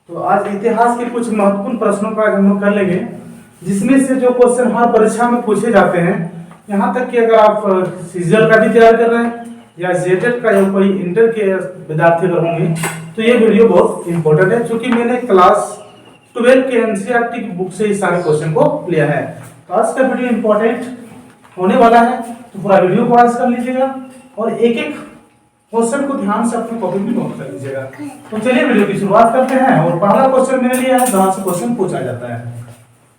तो आज इतिहास के कुछ महत्वपूर्ण प्रश्नों का हम लोग कर लेंगे, जिसमें से जो क्वेश्चन हर परीक्षा में पूछे जाते हैं। यहाँ तक कि अगर आप सीजीएल का भी तैयार कर रहे हैं या जेटेट का या कोई इंटर के विद्यार्थी अगर होंगे तो ये वीडियो बहुत इंपॉर्टेंट है, क्योंकि मैंने क्लास 12 के एनसीईआरटी की बुक से इस सारे क्वेश्चन को लिया है। तो आज का वीडियो इंपॉर्टेंट होने वाला है, तो पूरा वीडियो को आज कर लीजिएगा और एक एक क्वेश्चन को ध्यान से अपनी कॉपी में नोट कर लीजिएगा। तो चलिए वीडियो की शुरुआत करते हैं और पहला क्वेश्चन मैंने लिया है जहां से क्वेश्चन पूछा जाता है,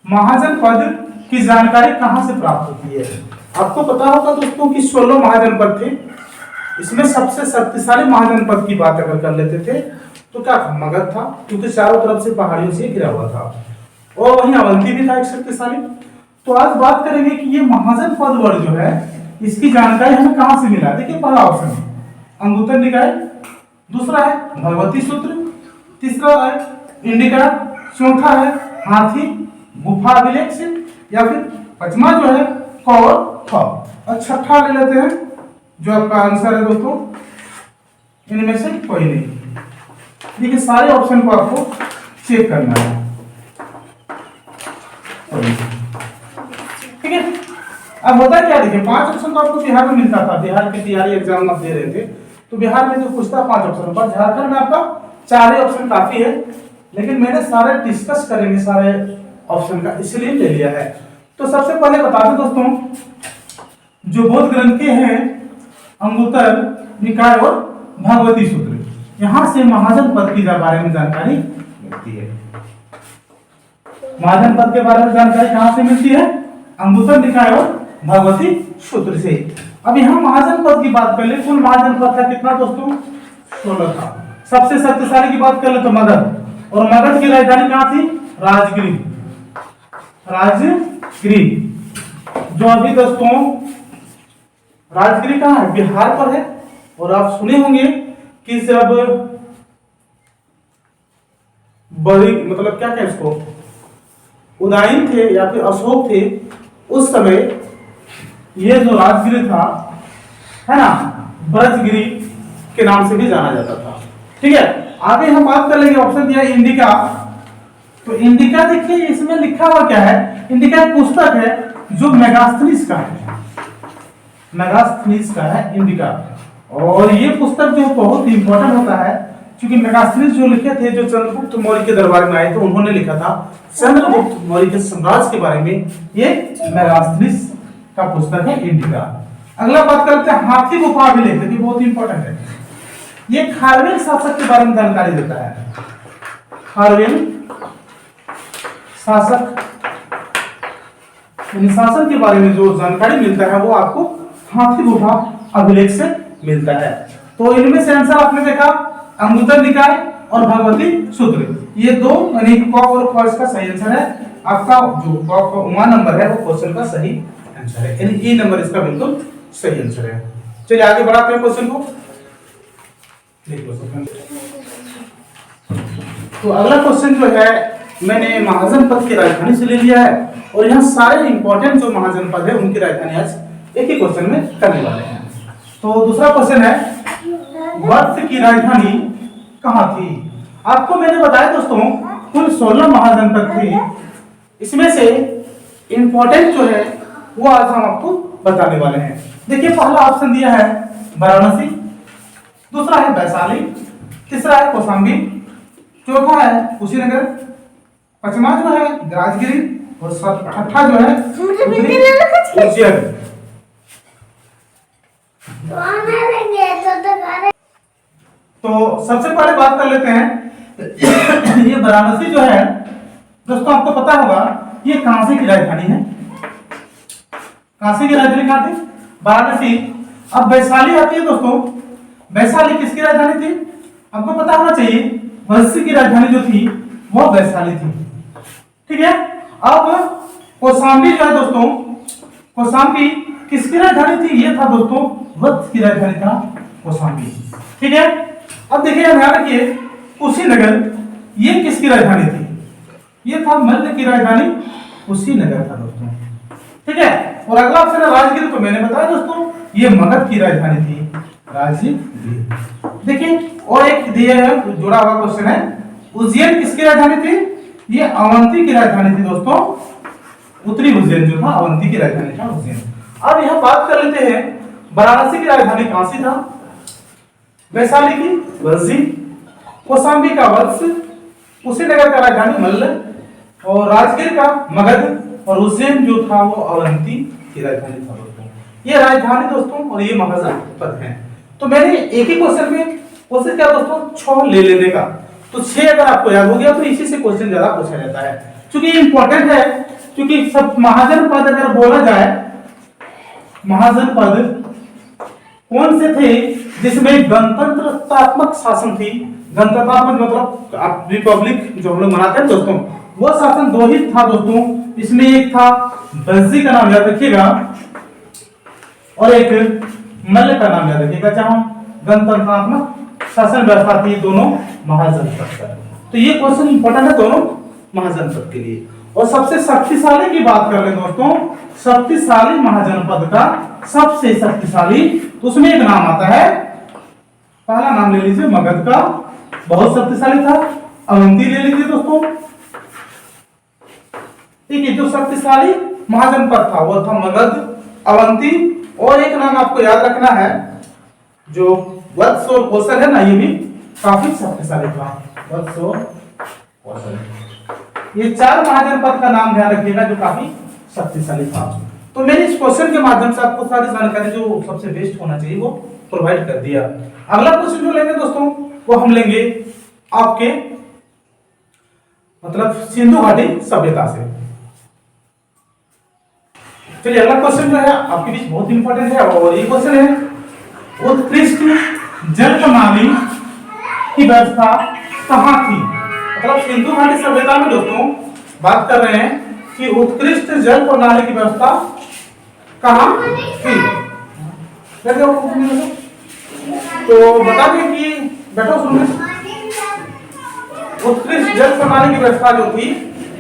महाजनपद की जानकारी कहां से प्राप्त होती है। आपको पता होगा दोस्तों कि 16 महाजनपद थे। इसमें सबसे शक्तिशाली महाजनपद की बात अगर कर लेते थे तो क्या था, मगध था, क्योंकि चारों तरफ से पहाड़ियों से घिरा हुआ था, और वहीं अवंती भी था एक शक्तिशाली। तो आज बात करेंगे कि ये महाजनपद वर्ड जो है इसकी जानकारी हमें कहां से मिला। देखिए पहला ऑप्शन अंगुत्तर निकाय, दूसरा है भगवती सूत्र, तीसरा है इंडिका, चौथा है हाथी गुफा अभिलेख से, या फिर पांचवा जो है क और ख, और छठा ले लेते हैं जो आपका आंसर है दोस्तों इनमें से कोई नहीं। देखिए सारे ऑप्शन को आपको चेक करना है, ठीक है। अब होता है क्या, देखिए 5 ऑप्शन तो आपको बिहार में मिलता था, बिहार के तैयारी एग्जाम आप दे रहे थे तो बिहार में जो पूछता 5 ऑप्शन, पर झारखंड में आपका 4 ही ऑप्शन काफी है, लेकिन मैंने सारे डिस्कस करेंगे सारे ऑप्शन का इसलिए ले लिया है। तो सबसे पहले बता दें दोस्तों, जो बौद्ध ग्रंथ के हैं अंगुत्तर निकाय और भगवती सूत्र, यहां से महाजनपद के बारे में जानकारी मिलती है। महाजनपद के बारे में जानकारी कहां से मिलती है, अंगुत्तर निकाय और भगवती सूत्र से। अब यहाँ महाजनपद की बात कर ले, कुल महाजनपद था कितना दोस्तों, 16 था। सबसे शक्तिशाली की बात कर ले तो मगध, और मगध की राजधानी कहाँ थी, राजगिरी। राजगिरी जो अभी दोस्तों राजगिरी कहाँ है, बिहार पर है। और आप सुने होंगे कि जब बड़ी मतलब क्या कहते इसको, उदयन थे या फिर अशोक थे, उस समय ये जो राजगिरी था है ना, ब्रजगिरी के नाम से भी जाना जाता था, ठीक है। आगे हम बात कर लेंगे, ऑप्शन दिया इंडिका। तो इंडिका देखिए इसमें लिखा हुआ क्या है, इंडिका एक पुस्तक है जो मेगास्थनीज का है, मेगास्थनीज का है इंडिका। और ये पुस्तक जो बहुत इंपॉर्टेंट होता है, क्योंकि मेगास्थनीज जो लिखे थे, जो चंद्रगुप्त मौर्य के दरबार में आए थे, उन्होंने लिखा था चंद्रगुप्त मौर्य के साम्राज्य के बारे में, ये मेगास्थनीज का पुस्तक है इंडिका। अगला बात करते हैं हाथी गुफा अभिलेख, देखिए बहुत इंपॉर्टेंट है। ये खारवेल शासक के बारे में जानकारी देता है, खारवेल शासक यानी शासन के बारे में जो जानकारी मिलता है वो आपको हाथी गुफा अभिलेख से मिलता है। तो इनमें से आंसर आपने देखा अंगुत्तर निकाय और भगवती सूत्र, ये दो यानी क और ख इसका सही आंसर है। आपका जो क नंबर है वो क्वेश्चन का सही आंसर है, यानी ई नंबर इसका बिल्कुल सही आंसर है। चलिए आगे बढ़ाते हैं क्वेश्चन को, देख लो। तो अगला क्वेश्चन जो है मैंने महाजनपद की राजधानी से ले लिया है, और यहाँ सारे इंपॉर्टेंट जो महाजनपद है उनकी राजधानी आज एक ही क्वेश्चन में करने वाले हैं। तो दूसरा क्वेश्चन है वत्स की राजधानी कहाँ थी। आपको मैंने बताया दोस्तों कुल 16 महाजनपद थे, इसमें से इंपॉर्टेंट जो है वो आज हम आपको बताने वाले हैं। देखिए पहला ऑप्शन दिया है वाराणसी, दूसरा है वैशाली, तीसरा है कौशाम्बी, चौथा है कुशीनगर, पांचवा जो है राजगिरी, और छठा जो है उज्जैन। तो सबसे पहले बात कर लेते हैं ये वाराणसी जो है दोस्तों, आपको पता होगा ये काशी की राजधानी है। काशी की राजधानी कहाँ थी, वाराणसी। अब वैशाली आती है दोस्तों, वैशाली किसकी राजधानी थी, आपको पता होना चाहिए, वंशी की राजधानी जो थी वो वैशाली थी, ठीक है। अब कौशाम्बी जो है दोस्तों, कौशाम्बी किसकी राजधानी थी, ये था दोस्तों वत्स की राजधानी था कौशाम्बी, ठीक है। अब देखिए ध्यान रखिए कुशीनगर ये किसकी राजधानी थी, ये था मल्ल की राजधानी कुशीनगर था दोस्तों, ठीक है। और अगला ऑप्शन है राजगिरी, तो मैंने बताया दोस्तों ये मगध की राजधानी थी राजगिरी। देखिए और एक दिए है जुड़ा हुआ क्वेश्चन है उज्जैन किसकी राजधानी थी? ये अवंती की राजधानी थी दोस्तों। उत्तरी उज्जैन जो था अवंती की राजधानी था उज्जैन। अब यहाँ बात कर लेते हैं वाराणसी की राजधानी काशी था, वैशाली की वंशी, कौशाम्बी का वत्स, कुशीनगर का राजधानी मल्ल, और राजगीर का मगध, और उज्जैन जो था वो अवंती की राजधानी था दोस्तों। ये राजधानी दोस्तों और ये महाजनपद हैं। तो मैंने एक ही क्वेश्चन में कोशिश किया दोस्तों 6 ले लेने का, तो 6 अगर आपको याद हो गया तो इसी से क्वेश्चन ज्यादा पूछा जाता है, क्योंकि इंपॉर्टेंट है। क्योंकि सब महाजनपद अगर बोला जाए, महाजनपद कौन से थे जिसमें गणतंत्रात्मक शासन थी? गणतंत्रात्मक मतलब रिपब्लिक जो हम लोग मनाते हैं दोस्तों, वो शासन 2 ही था दोस्तों। इसमें एक था वंशी का नाम याद रखिएगा, और एक मल्ल का नाम याद रखिएगा। जहां गणतंत्रात्मक शासन व्यवस्था थी दोनों महाजनपद का। तो ये क्वेश्चन इंपॉर्टेंट है दोनों महाजनपद के लिए। और सबसे शक्तिशाली की बात कर ले दोस्तों, शक्तिशाली महाजनपद का सबसे शक्तिशाली, तो उसमें एक नाम आता है, पहला नाम ले लीजिए मगध का, बहुत शक्तिशाली था। अवंती ले लीजिए दोस्तों, ठीक है। जो शक्तिशाली महाजनपद था वो था मगध, अवंती, और एक नाम आपको याद रखना है जो वत्स और कौशल है ना, ये भी काफी शक्तिशाली था, वत्स और कौशल। ये 4 महाजनपद का नाम ध्यान रखिएगा जो काफी शक्तिशाली था। तो मैंने इस क्वेश्चन के माध्यम से आपको सारी जानकारी जो सबसे बेस्ट होना चाहिए वो प्रोवाइड कर दिया। अगला क्वेश्चन जो लेंगे दोस्तों वो हम लेंगे आपके मतलब सिंधु घाटी सभ्यता से। चलिए अगला क्वेश्चन जो है आपके बीच बहुत इंपॉर्टेंट है, और ये क्वेश्चन है उत्कृष्ट जल प्रणाली की व्यवस्था कहाँ थी? मतलब सिंधु घाटी सभ्यता में दोस्तों बात कर रहे हैं कि उत्कृष्ट जल प्रणाली की व्यवस्था कहाँ थी? तो बता दें कि बैठो सुनिए, उत्कृष्ट जल प्रणाली की व्यवस्था जो थी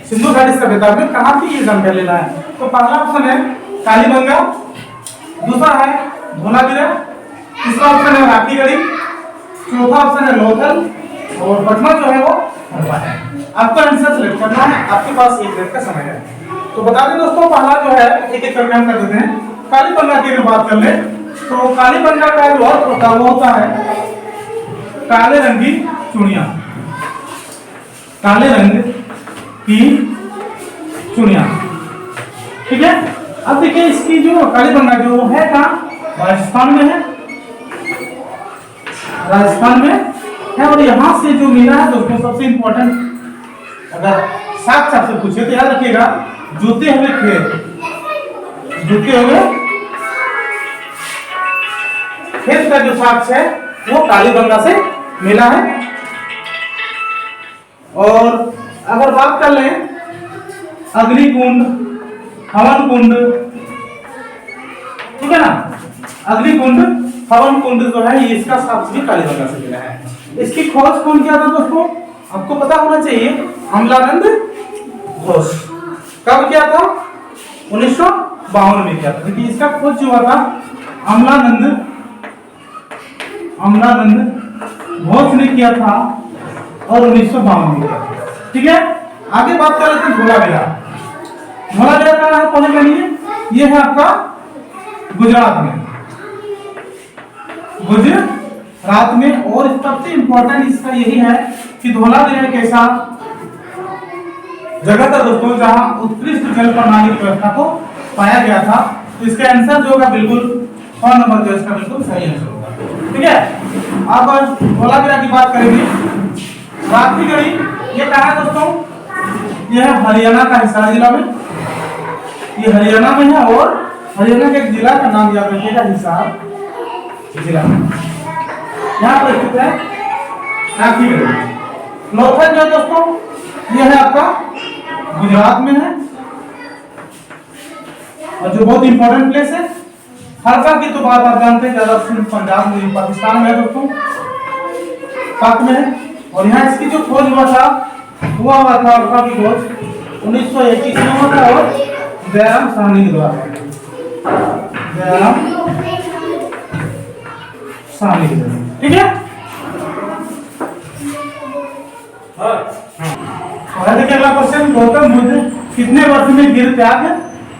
सिंधु घाटी सभ्यता में कहाँ थी, ये जानकारी लेना है। तो पहला ऑप्शन है कालीबंगा, दूसरा है धोलावीरा, तीसरा ऑप्शन है राखीगढ़ी, चौथा ऑप्शन है लोथल, और पांचवा जो है वो हड़प्पा है। आपको आंसर सेलेक्ट करना है, आपके पास 1 मिनट का समय है। तो बता दें दोस्तों पहला जो है एक एक करके हम कर देते हैं। कालीबंगा की अगर बात कर ले तो कालीबंगा का जो अर्थ होता है वो होता है काले रंग की चूड़ियां, काले रंग की चूड़ियां, ठीक है। अब देखिए इसकी जो कालीबंगा जो है कहाँ, राजस्थान में है, राजस्थान में है। और यहाँ से जो मिला है दोस्तों सबसे इंपॉर्टेंट, अगर साक्ष्य से पूछे तो याद रखिएगा जूते हुए खेत, जूते हुए खेत का जो साक्ष्य है वो कालीबंगा से मिला है। और अगर बात कर लें अग्निकुंड, हवन कुंड, ठीक है ना, अग्निकुंड, हवन कुंड जो है ये इसका साक्ष्य भी कालीबंगा से मिला है। इसकी खोज कौन किया था दोस्तों? आपको पता होना चाहिए, अमलानंद घोष। कब किया था? 1952 में किया था। देखिए इसका खोज जो हुआ था अमलानंद घोष ने किया था और 1952 में किया था, ठीक है। आगे बात कर लेते हैं धोलावीरा। धोलावीरा कहाँ है पहले जानिए, ये है आपका गुजरात में, गुजरात में। और सबसे इंपॉर्टेंट इसका यही है कि धोलावीरा एक ऐसा जगह था दोस्तों जहां उत्कृष्ट जल प्रणाली की व्यवस्था को पाया गया था। तो इसका आंसर जो होगा बिल्कुल 6 नंबर जो इसका बिल्कुल सही आंसर होगा, ठीक है। अब धोलावीरा की बात करेंगे। राखीगढ़ी ये कहाँ है दोस्तों? ये है हरियाणा का हिसार जिला में, ये हरियाणा में है। और हरियाणा के एक जिला का नाम याद रखिएगा, हिसार जिला, यहाँ पर स्थित है राखीगढ़ी। लोथल जो दोस्तों ये है आपका गुजरात में है, और जो बहुत इंपॉर्टेंट प्लेस है। हड़प्पा की तो बात आप जानते हैं, ज्यादा पंजाब में, पाकिस्तान में है दोस्तों, पाक में है। और यहाँ इसकी जो खोज हुआ था हड़प्पा की खोज 1921 में हुआ था, और दयाराम साहनी के द्वारा, दयाराम साहनी के द्वारा, ठीक है। देखिए अगला क्वेश्चन, गौतम बुद्ध कितने वर्ष में गृह त्याग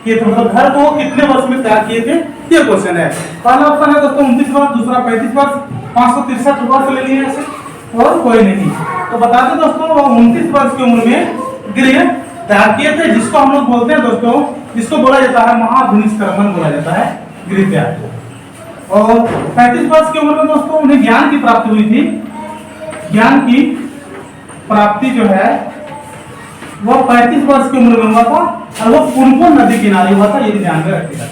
किए थे, मतलब घर को कितने वर्ष में त्याग किए थे, ये क्वेश्चन है। पहला ऑप्शन है दोस्तों 29 वर्ष, दूसरा 35 वर्ष, 563 वर्ष ले लिए ऐसे और कोई नहीं। तो बता दें दोस्तों, वो 29 वर्ष की उम्र में गृह त्याग किए थे, जिसको हम लोग बोलते हैं दोस्तों, जिसको बोला जाता है महाभिनिष्क्रमण बोला जाता है गृह त्याग। और 35 वर्ष की उम्र में दोस्तों उन्हें ज्ञान की प्राप्ति हुई थी। ज्ञान की प्राप्ति जो है वो 35 वर्ष की उम्र में हुआ था और वो पुनपुन नदी किनारे हुआ था, ये ध्यान में रखिएगा।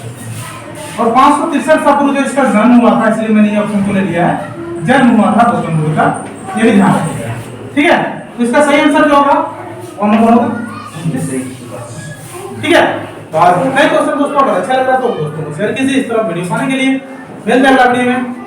और 563 पूर्व जो इसका जन्म हुआ था, इसलिए मैंने ये ऑप्शन को ले लिया है, जन्म हुआ था गौतम बुद्ध का, ये भी ध्यान रखिएगा। ठीक है, तो इसका सही आंसर क्या होगा, कौन होगा, ठीक है। तो आज नए क्वेश्चन दोस्तों अगर अच्छा लग रहा है तो दोस्तों को शेयर कीजिए। इस तरह वीडियो पाने के लिए मिलते हैं अगला वीडियो में।